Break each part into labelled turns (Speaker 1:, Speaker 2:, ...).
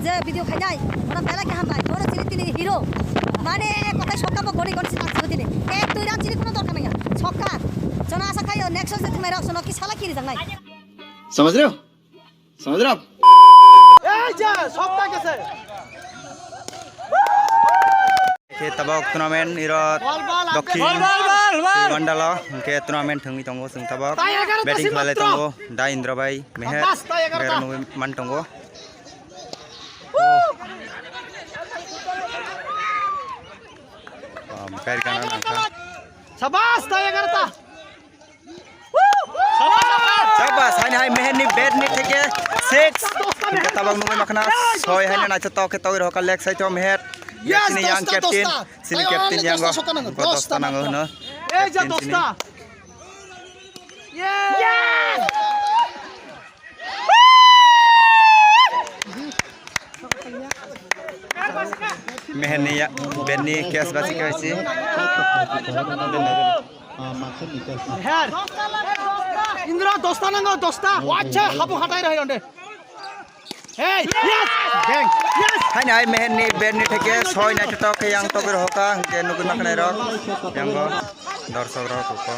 Speaker 1: যে ভিডিও খাইনাই ওরা বেলাকে হামবাই বড় ছিলি তিনি হিরো মানে কথায় সকাপ গড়ি গড়ি ছিল তিনি এক দুই রান ছিলি কোনো দরকার নাই ছক্কা जना आशा खायो नेक्स्ट से तुम्हारा सुनो कि साला की रिजन नहीं
Speaker 2: समझ रहे हो आप
Speaker 3: ए जा सप्ताह कैसे
Speaker 4: के तबक टूर्नामेंट इरत दक्षिण मंडल के टूर्नामेंट थंगि तंगो जों तबक बैटिंग खालाय तंगो दा इंद्र भाई मेहर मान तंगो पैर काना नांखा
Speaker 3: शाबाश ता 11
Speaker 4: शाबाश हाय हाय मेहर नि बैट नि थेके 6 तबक नुमै मखना 6 हाय ना तो के तौर हका leg side Mehar sini yang captain yang go dosta nango no
Speaker 3: eh ja dosta yes
Speaker 4: mehni ya benni kes basi kasi
Speaker 3: her indra dosta nango dosta acha habu hatai rahi onde hey yes bang yes
Speaker 4: hai nai mehenni benni theke 6 na to ke yang togir hoka ke nukun maknai rok yang go darsok rok ko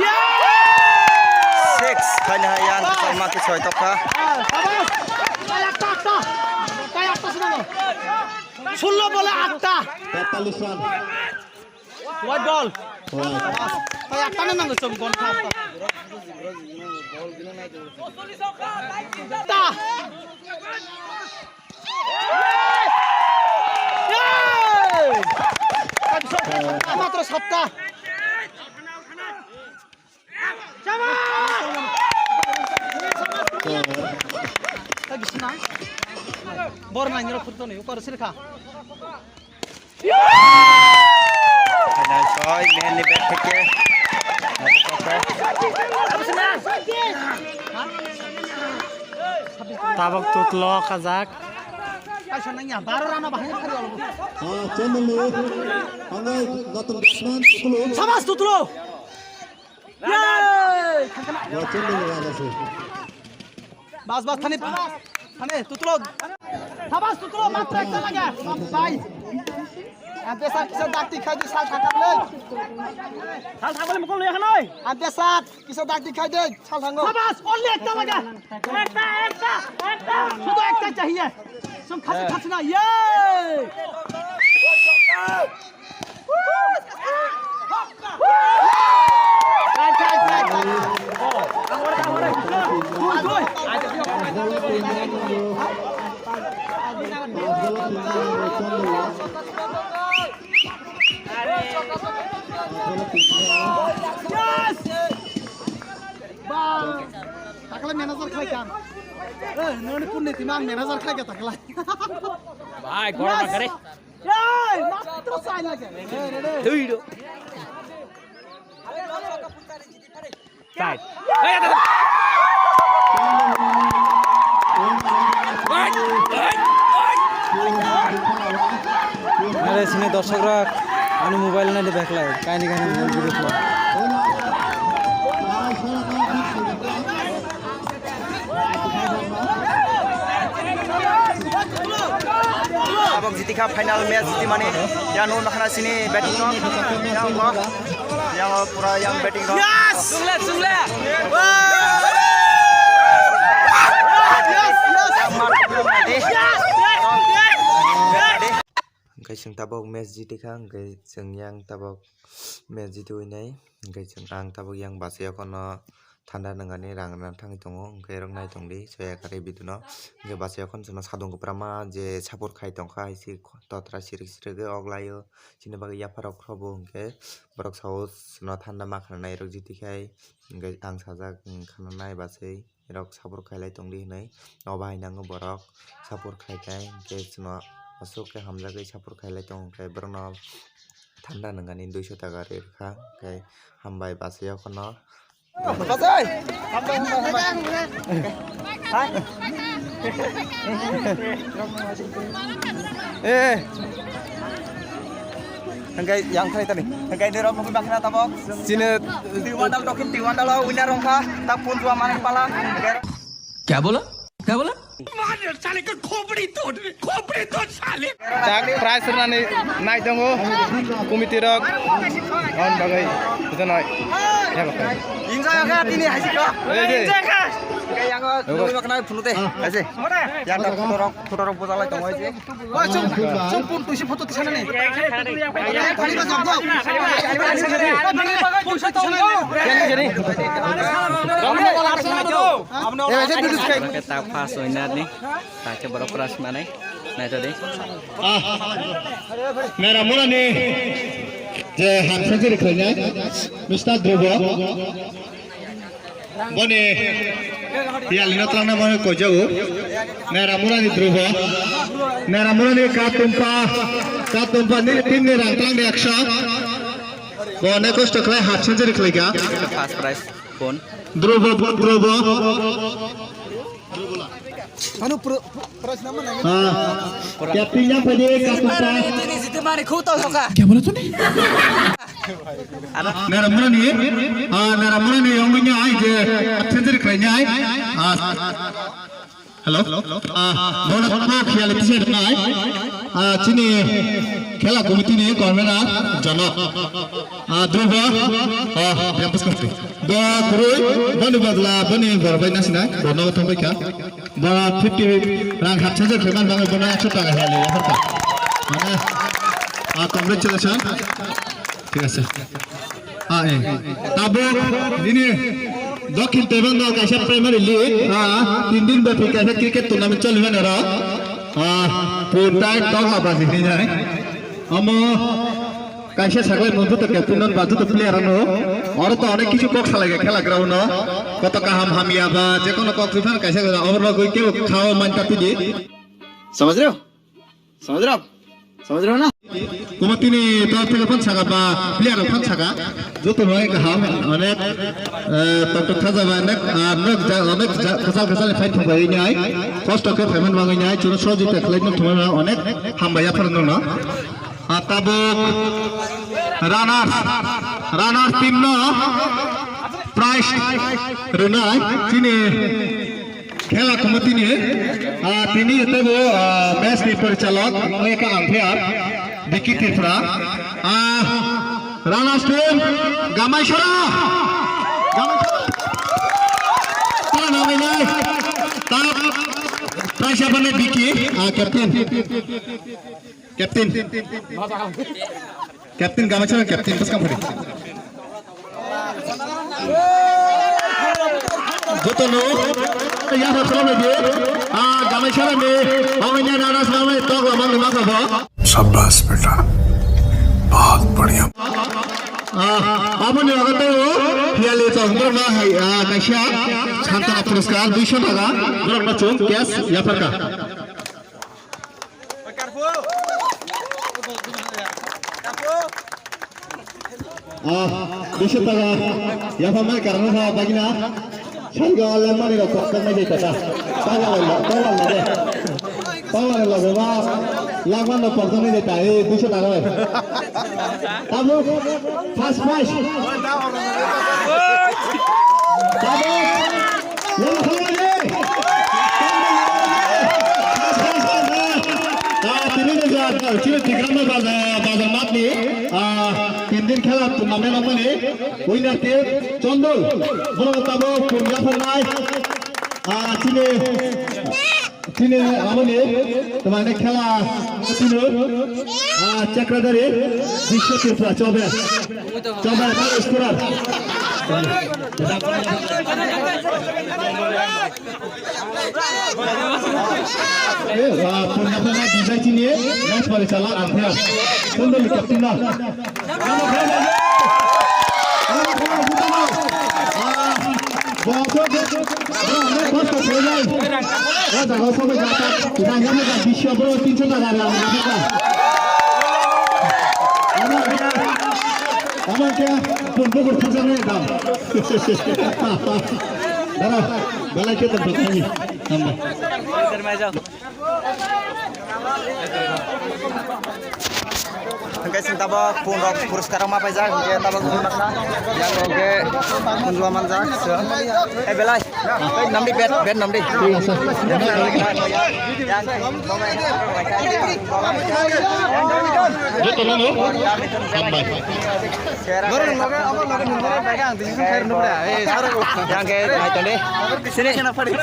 Speaker 4: yes 6 hai nai yang sama ke 6 toka
Speaker 3: shabash kayak atas nango 16 bola 8
Speaker 5: 43 run
Speaker 3: white ball kayak tangan nango som gon khata मात्र सप्ताह बर नाइनर foot नहीं ऊपर सिरखा
Speaker 4: hai nai 6 mehenni bat theke
Speaker 6: tabak tutlo kazak
Speaker 3: ऐसा नहीं है 12 run बाहर खड़ी वाला
Speaker 5: चेन्नई अंगै नतुन बैट्समैन तुतलो
Speaker 3: शाबाश तुतलो
Speaker 5: चेन्नई राजा से
Speaker 3: बस बस थाने तुतलो शाबाश तुतलो मात्र एक लगा भाई आदेशा किसे दाग दिखाई दे साल थांगले साल थांगले मको ले हनय आदेशा किसे दाग दिखाई दे साल थांगो शाबाश ओनली एक लगा শুধু একটা चाहिए सुन खासी खासी ना ये takla manager khai kan none punni timang manager khai ke takla
Speaker 6: bhai gol na kare
Speaker 3: ei matro sai lage
Speaker 6: duido side
Speaker 7: আরে সিনে দর্শকরা আমি মোবাইল না দেখলাই কাহিনী কাহিনী video
Speaker 4: abang jitika final match jiti mane yang non nakhna sini batting no yang pura yang batting no
Speaker 6: sungla
Speaker 4: Gai sing tabok match jitika gai sing yang tabok match jitui nai gai sing ang tabok yang basya kono thanda nangani rangna thangi tongo gai rong nai tongdi soya kare biduno gai basya kon jono sadong prama je support khai tongkha isi totra sirik sirege oglayo sini bagai yaparok khobo gai borok saus no thanda makhna nai rok jitikai gai ang sajak khana nai basai rok support khailai tongdi nai obai nango borok support khaikai gai jono asok ke hamja gai support khailai tong gai borno thanda nangani 200 taka rekha gai hambai basya kono
Speaker 3: Kasai.
Speaker 4: Hanggai yang kali tadi. Hanggai di rumah bang kita tabok.
Speaker 7: Sini
Speaker 4: Tiwandal dokin Tiwandal winner rongka. Tak pun tua mana pala.
Speaker 6: क्या बोला
Speaker 3: Tak prize rani naik dong komite rok on bagai itu naik ya bagai
Speaker 6: Injak ka tini hasil ka. Injak ka. Yang ko kena phunute. Ase. Yang tak foto bozalai tong hoise.
Speaker 3: Cuma pun tuh si foto di sana nih.
Speaker 6: Kita pas oinar nih. Tak coba operas mana? Nah itu deh.
Speaker 5: मेरा मुला ने जे हाथ से रखने mister ध्रुव बने या लिना तलाना मन को जाओ मेरा मुला ने ध्रुव मेरा मुला ने का तुमपा ने तीन ने रंगलांग ने अक्षा बने को स्टॉक ले हाथ से रख लेगा
Speaker 6: Pas prize pun.
Speaker 5: ध्रुव
Speaker 3: Anu prize nama nih.
Speaker 5: Captain pada का तुमपा
Speaker 6: Ini situ mana kau tahu ka?
Speaker 5: मेरा मुला ने योंगnya aja अच्छे से रखने आए हेलो बोला को खेल किसे रखना है चीनी खेला कमिटी ने कॉर्नर जनक ध्रुव कैंपस कंट्री दो करोड़ बने बदला बने बरबाई नसिना दोनों तो भाई क्या दो 50 रंग हाथ से खेलना बांगे बना 100 টাকা है ले यहाँ पर माने congratulations ঠিক আছে তাবো দিনে দক্ষিণ তেলেঙ্গানা কাছে প্রাইমারি লিগ 3 দিন ব্যাপী কাছে ক্রিকেট টুর্নামেন্ট চলবে না পুরোটাই টক আবাজি হয়ে যায় আম কাছে সাগলের মধ্যে তো ক্যাপ্টেন বাজু তো প্লেয়ার আনো আর তো অনেক কিছু কক লাগে খেলা গ্রাউন্ড কত কাহাম হামিয়া বা যে কোনো কক প্রিফার কাছে অবর কই কেউ খাওয়া মানটা তুই
Speaker 2: समझ रहे हो समझ रहे हो ना
Speaker 5: কমিটি নি তরফ থেকে ফোন ছাগা বা প্লেয়ার ফোন ছাগা যত নয় কাহাম অনেক তত থাজা অনেক অনেক কাসাল ফাইট হবে নাই কষ্ট করে পেমেন্ট মাঙ্গাই নাই চুন সহযোগিতা খালাইনো তোমার অনেক হামবায়া ফরনো না তাবো রানার টিম ন প্রাইস রুনাই চিনি খেলা কমিটি নিয়ে তিনি তবু ম্যাচ পরিচালক এক আম্পায়ার বিকি ত্রিপুরা রানার টিম গামাইছড়া নামে নাই তার প্রাইস বনে বিকি ক্যাপ্টেন গামাইছড়া ক্যাপ্টেন বস কাম করে Jotano, ya betul lagi. Gamai cara ni, awalnya nara sama itu lamang lamang apa?
Speaker 8: शाबाश बेटा बहुत बढ़िया
Speaker 5: Apa ni agak tu? Hiali itu anggur mah, kaisya, santai puruskar 200 টাকা, berapa macam cash, ya perka. Bisa tahu, ya pamer karena saya bagi na, saya kalau mana ni kok kan macam itu, tolong lagi, wah, lawan lo persen ni deta, bisa tahu. Tahu, fast, tahu, yang mana ni? Ini dah ciri tiga nama bazar mat ni, 3 दिन খেলা tournament মানে winner team চন্দল বড় তাবো Purga ফরমাই চিনে আমনে তোমাদের খেলা চিনো চক্রধরে বিশ্ব ত্রিপুরা 24 স্কোরার পুরগা বিজয় চিনিয়ে ম্যাচ পরিচালক আম্পায়ার চন্দল ক্যাপ্টেন না বিশ্ব বড় 300 টাকা আমাকে পূর্ব করতে দাম দাঁড়া বেলা কে তো बताइए
Speaker 6: इधर में जाओ Hingga sing tabak pun rok puruskar ma pa jak hingga tabak pun nakna yang roge pun dua man jak belai Namdi bet namdi.
Speaker 5: Dia tolong lo. Sampai.
Speaker 6: Yang ke naik deh.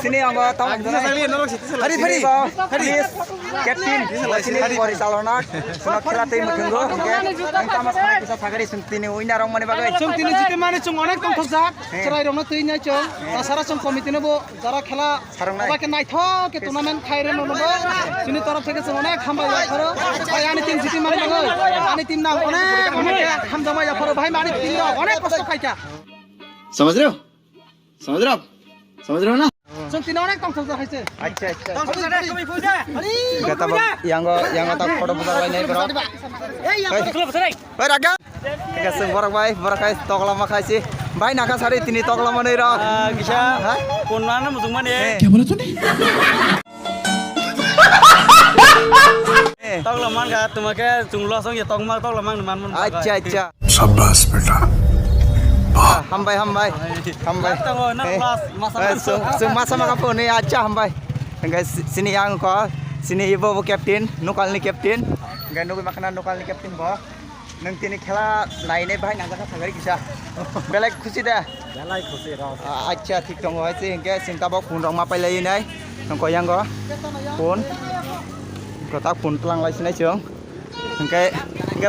Speaker 6: Sini yang gua tahu. Hari Captain. Sini Boris Alonat. Sunak khilatei mutunggo. Yang tamas kami bisa sagari sungtini winner orang mana bagai.
Speaker 3: Sungtini jite mane chung onek tong thokjak. Serai rong tui nyai chung. Tasara chung komite nebo jara khela obaike naithok ke tournament khaire no nebo. Sini तरफ থেকে chung onek hamba ya khoro. Bhai ani team jiti mane bagai. Ani team na onek hamdama ya khoro bhai mane team na onek kosto khaika.
Speaker 2: समझ रहे हो समझ रहे हो ना
Speaker 3: Sungtini onek tong thokjak khaise.
Speaker 6: Acha. Kata yang tak foto besar lain bro. Hei raga. Kita semua borak kai tok lama kai sih. Bhai naga sari tini tok lama nih ro.
Speaker 7: Kisah pun mana musuh mana ya?
Speaker 8: क्या बोला तूने
Speaker 7: Tong lamang ka tumake jumlah song ya tong mak tong lamang man man.
Speaker 6: Acha.
Speaker 8: शाबाश बेटा
Speaker 6: Hambai.
Speaker 7: Tong na mas
Speaker 6: Masa makapo nih acha hambai. Guys sini yang ko sini ibu captain nukal ni captain. Guys nukul makanan nukal ni captain bo. Nang tini khela lain bhai naga ka sagari kisah. Belai khusi dah.
Speaker 7: Belai khusi ro.
Speaker 6: Acha thik tong hoi sih guys sinta bo phun rong ma pai lai nai. Nang ko yang ko phun. Ko ta phun tlang lai sinai chung. Nang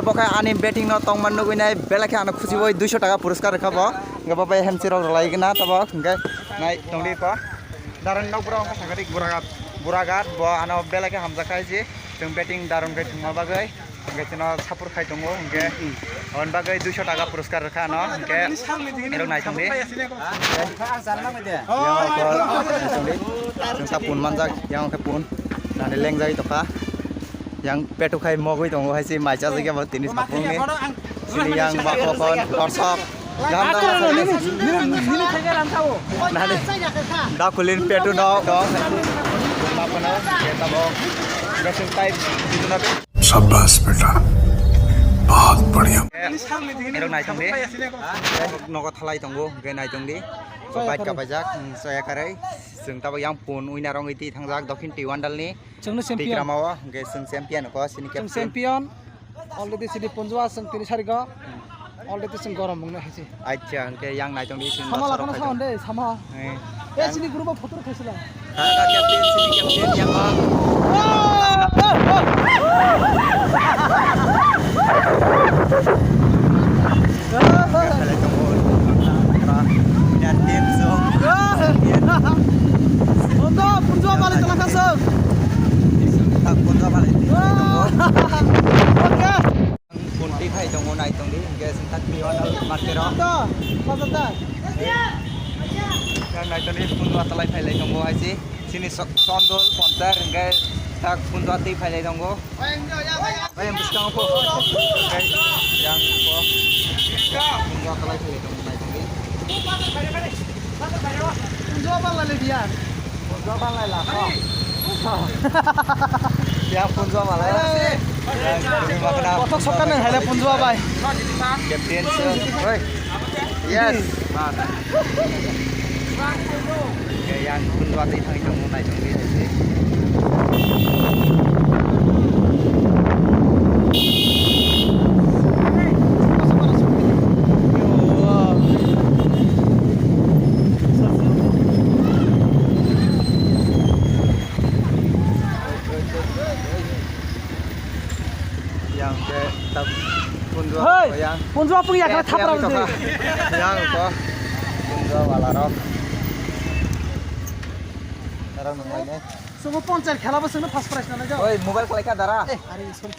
Speaker 6: bokai ani betting no tong man nugui nai belai kha ana khusi boi 200 টাকা পুরস্কার রাখাবো. Nggak apa-apa hamsi rong lai kena tabo nggak naik tong di ko. Daran nok bro ka sagari buragat bo ana belai kha hamza kai ji. Tong betting daron kai thuma bagai. Nggak tino sapur khai tongo nggak on bagai 200 টাকা পুরস্কার rakha no nggak erong naik tong di. Yang sapun manjak yang kepun nani leng jai toka yang petu khai mogoi tongo hai si mai cha jage ba tinis sapung ni sini yang bakokon korsok jam da nani da kulin petu no dong lapana kita bong gasing type itu na
Speaker 8: शाबाश बेटा बहुत बढ़िया
Speaker 6: erong naik tong di nogo thalai tongo ge naik tong di baik ka bajak saya karai जों Tabo yang pun winarong iti thangjak dokhin tiwandal ni
Speaker 3: Chung champion.
Speaker 6: tikramawa ge जों champion ko sini
Speaker 3: Chung
Speaker 6: captain
Speaker 3: champion. Already sini punjwa sung tini sariga. Already sung gorom bungna haise.
Speaker 6: acha ke yang naik tong di sini
Speaker 3: Sama lakana sound deh sama. Eh sini guru ba photo khaisila.
Speaker 6: ada captain sini captain yang
Speaker 3: Untuk punjwa balik telakan sung. Oke.
Speaker 6: Kunti khai tong naik tong di ge sentak tiwandal markero
Speaker 3: Tuh, pasal
Speaker 6: yang naik tong di punjwa talai khai lai tong hai si sini sondol pontar ge tak punjwa ti khai lai tong bayang biskang po yang po punjwa talai khai lai tong naik tong di
Speaker 3: punjwa balai biar.
Speaker 6: punjwa balai lah ko yang punjwa balai
Speaker 3: Kotak sokan yang ada punjwa bay.
Speaker 6: captain oi yes yang punjwa ti thang tong naik tong di hai si yang ke tak punjwa
Speaker 3: Hei,
Speaker 6: yang
Speaker 3: punjwa pun ya kena thapra
Speaker 6: yang ko punjwa wala rok darang nang ne
Speaker 3: Semua poncer khela ba sungna first prize na jao.
Speaker 6: oi mobile kalai ka dara
Speaker 3: Are sorry.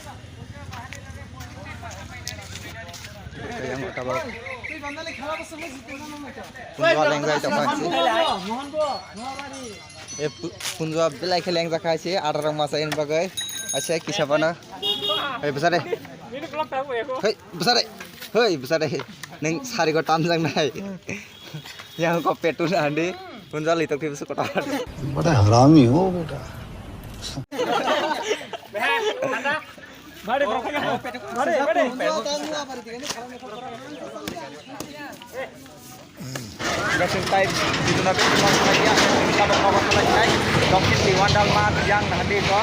Speaker 6: yang tabak
Speaker 3: Tui bandale khela ba sungna jitna na ma.
Speaker 6: punjwa leng jai to
Speaker 3: Mohan bo, Nohabari.
Speaker 6: e punjwa belai kheleng ja khai si 18 masa in bagai acha kisapana hei besar deh hei besar deh hei besar deh neng sari ko tamjang nai yang ko petu andi punjwa litok ti su kotar
Speaker 8: बड़ा हरामी हो बेटा
Speaker 6: hingga sampai video nabi semua lagi ya kita bakal selesai dokter di Wandal Mat yang nanti ko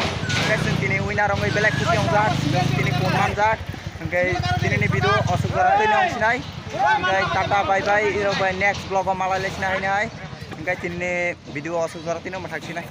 Speaker 6: kesin kini winner orang belak kusi orang zat kini punman zat hingga kini ni video osuk zarat ini orang sinai hingga tata bye bye next vlog malah lesnai hingga kini video osuk zarat ini matak sinai